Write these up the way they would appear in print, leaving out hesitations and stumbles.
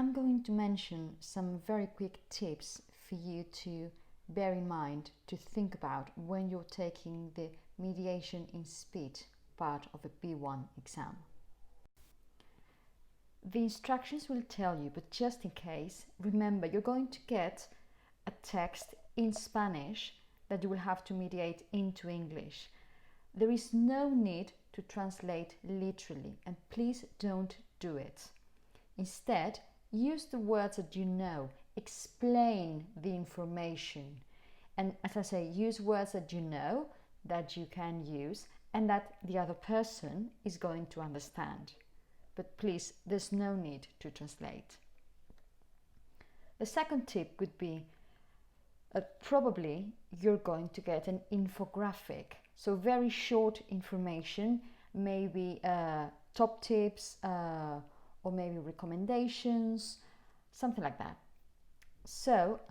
I'm going to mention some very quick tips for you to bear in mind, to think about when you're taking the mediation in speech part of a B1 exam. The instructions will tell you, but just in case, remember you're going to get a text in Spanish that you will have to mediate into English. There is no need to translate literally, and please don't do it. Instead, use the words that you know, explain the information. And as I say, use words that you know, that you can use, and that the other person is going to understand. But please, there's no need to translate. The second tip would be probably you're going to get an infographic. So very short information, maybe top tips or maybe recommendations, something like that. So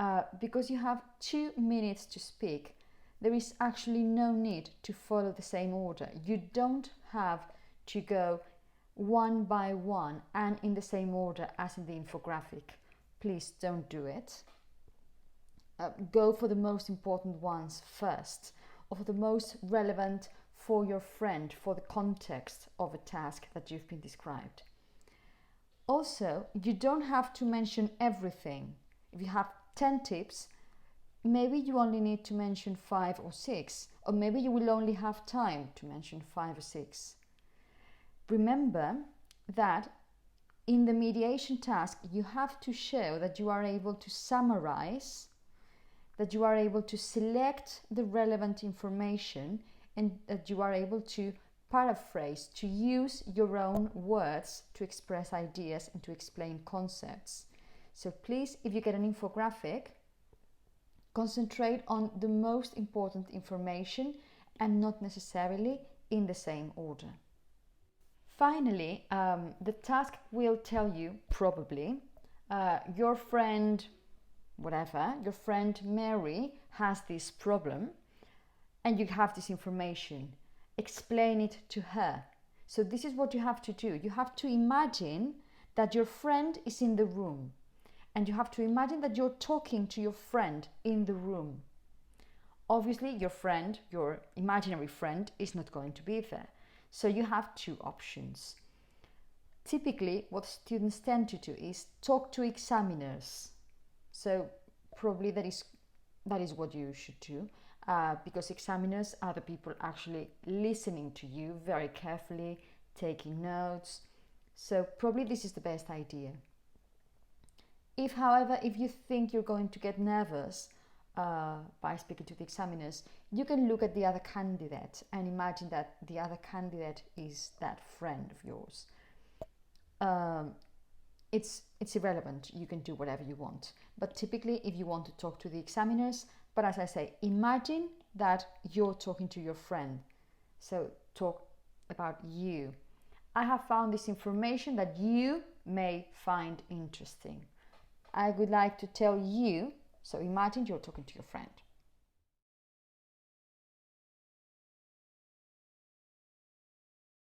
because you have 2 minutes to speak, there is actually no need to follow the same order. You don't have to go one by one and in the same order as in the infographic. Please don't do it. Go for the most important ones first, or for the most relevant for your friend, for the context of a task that you've been described. Also, you don't have to mention everything. If you have 10 tips, maybe you only need to mention 5 or 6, or maybe you will only have time to mention 5 or 6. Remember that in the mediation task, you have to show that you are able to summarize, that you are able to select the relevant information, and that you are able to paraphrase, to use your own words to express ideas and to explain concepts. So please, if you get an infographic, concentrate on the most important information and not necessarily in the same order. Finally, the task will tell you probably your friend, whatever, your friend Mary has this problem and you have this information. Explain it to her. So this is what you have to do. You have to imagine that your friend is in the room, and you have to imagine that you're talking to your friend in the room. Obviously, your friend, your imaginary friend, is not going to be there. So you have 2 options. Typically, what students tend to do is talk to examiners. So probably that is what you should do, because examiners are the people actually listening to you very carefully, taking notes. So probably this is the best idea. If, however, if you think you're going to get nervous by speaking to the examiners, you can look at the other candidate and imagine that the other candidate is that friend of yours. It's irrelevant. You can do whatever you want. But typically, if you want to talk to the examiners, but as I say, imagine that you're talking to your friend. So talk about you. I have found this information that you may find interesting. I would like to tell you, so imagine you're talking to your friend.